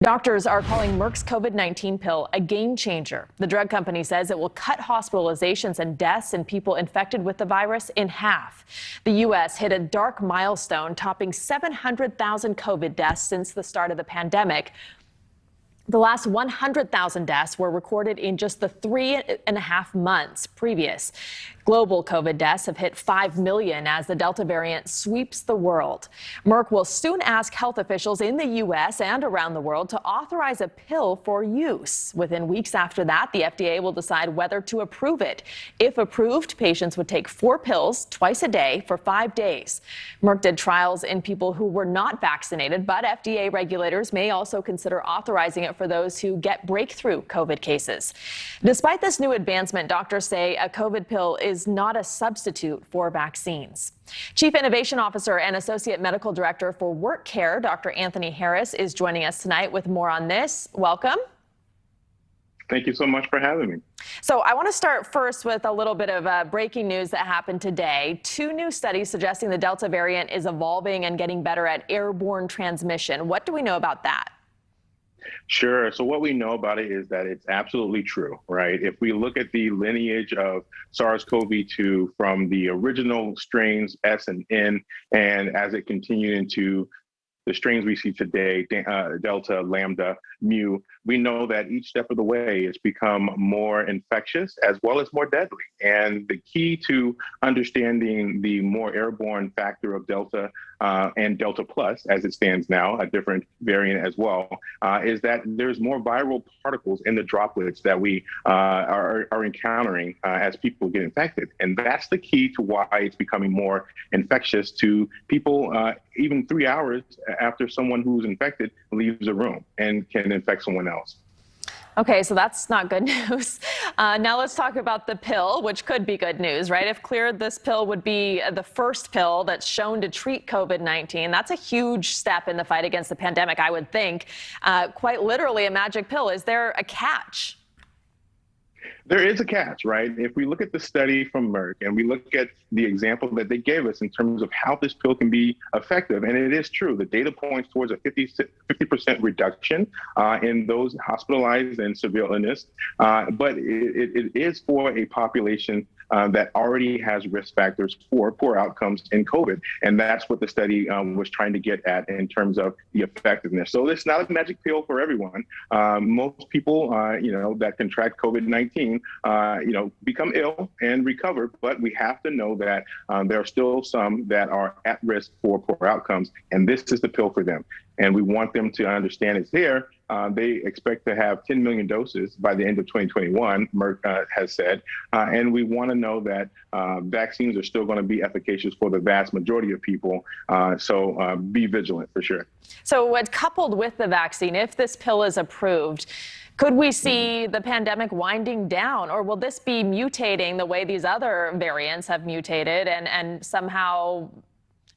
Doctors are calling Merck's COVID-19 pill a game changer. The drug company says it will cut hospitalizations and deaths in people infected with the virus in half. The U.S. hit a dark milestone, topping 700,000 COVID deaths since the start of the pandemic. The last 100,000 deaths were recorded in just the 3.5 months previous. Global COVID deaths have hit 5 million as the Delta variant sweeps the world. Merck will soon ask health officials in the U.S. and around the world to authorize a pill for use. Within weeks after that, the FDA will decide whether to approve it. If approved, patients would take 4 pills twice a day for 5 days. Merck did trials in people who were not vaccinated, but FDA regulators may also consider authorizing it for those who get breakthrough COVID cases. Despite this new advancement, doctors say a COVID pill is not a substitute for vaccines. Chief Innovation Officer and Associate Medical Director for Work Care, Dr. Anthony Harris, is joining us tonight with more on this. Welcome. Thank you so much for having me. So I want to start first with a little bit of breaking news that happened today. 2 new studies suggesting the Delta variant is evolving and getting better at airborne transmission. What do we know about that? Sure. So what we know about it is that it's absolutely true, right? If we look at the lineage of SARS-CoV-2 from the original strains S and N, and as it continued into the strains we see today, Delta, Lambda, Mu, we know that each step of the way it's become more infectious as well as more deadly. And the key to understanding the more airborne factor of Delta and Delta Plus, as it stands now, a different variant as well, is that there's more viral particles in the droplets that we are encountering as people get infected. And that's the key to why it's becoming more infectious to people even 3 hours after someone who's infected leaves a room and can infect someone else. Okay, so that's not good news. Now let's talk about the pill, which could be good news, right? If cleared, this pill would be the first pill that's shown to treat COVID-19. That's a huge step in the fight against the pandemic, I would think. Quite literally a magic pill. Is there a catch? There is a catch, right? If we look at the study from Merck and we look at the example that they gave us in terms of how this pill can be effective, and it is true, the data points towards a 50% reduction in those hospitalized and severe illness, but it is for a population that already has risk factors for poor outcomes in COVID. And that's what the study was trying to get at in terms of the effectiveness. So it's not a magic pill for everyone. Most people, that contract COVID-19, become ill and recover, but we have to know that there are still some that are at risk for poor outcomes. And this is the pill for them. And we want them to understand it's there. They expect to have 10 million doses by the end of 2021, Merck has said. And we want to know that vaccines are still going to be efficacious for the vast majority of people. So be vigilant for sure. So what coupled with the vaccine, if this pill is approved, could we see the pandemic winding down, or will this be mutating the way these other variants have mutated and somehow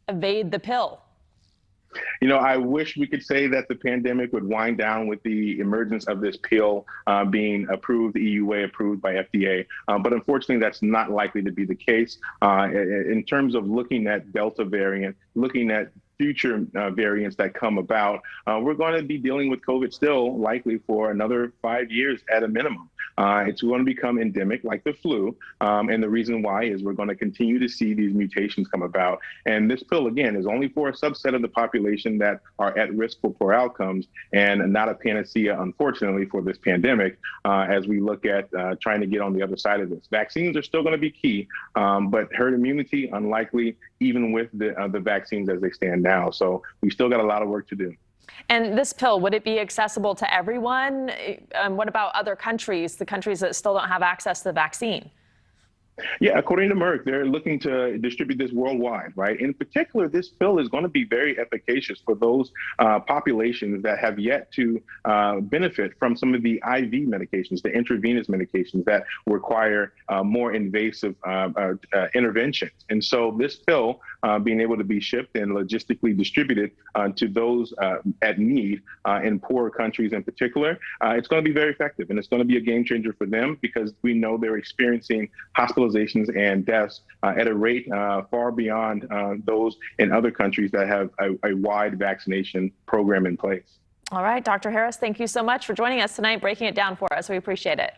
evade the pill? I wish we could say that the pandemic would wind down with the emergence of this pill being approved, EUA approved by FDA. But unfortunately, that's not likely to be the case. In terms of looking at Delta variant, looking at future variants that come about, we're going to be dealing with COVID still likely for another 5 years at a minimum. It's going to become endemic like the flu. And the reason why is we're going to continue to see these mutations come about. And this pill, again, is only for a subset of the population that are at risk for poor outcomes and not a panacea, unfortunately, for this pandemic as we look at trying to get on the other side of this. Vaccines are still going to be key, but herd immunity, unlikely, even with the vaccines as they stand now. So we still got a lot of work to do. And this pill, would it be accessible to everyone? What about other countries, the countries that still don't have access to the vaccine? Yeah, according to Merck, they're looking to distribute this worldwide, right? In particular, this pill is going to be very efficacious for those populations that have yet to benefit from some of the IV medications, the intravenous medications that require more invasive interventions. And so this pill being able to be shipped and logistically distributed to those at need in poorer countries in particular, it's going to be very effective. And it's going to be a game changer for them because we know they're experiencing hospitalizations and deaths at a rate far beyond those in other countries that have a wide vaccination program in place. All right, Dr. Harris, thank you so much for joining us tonight, breaking it down for us. We appreciate it.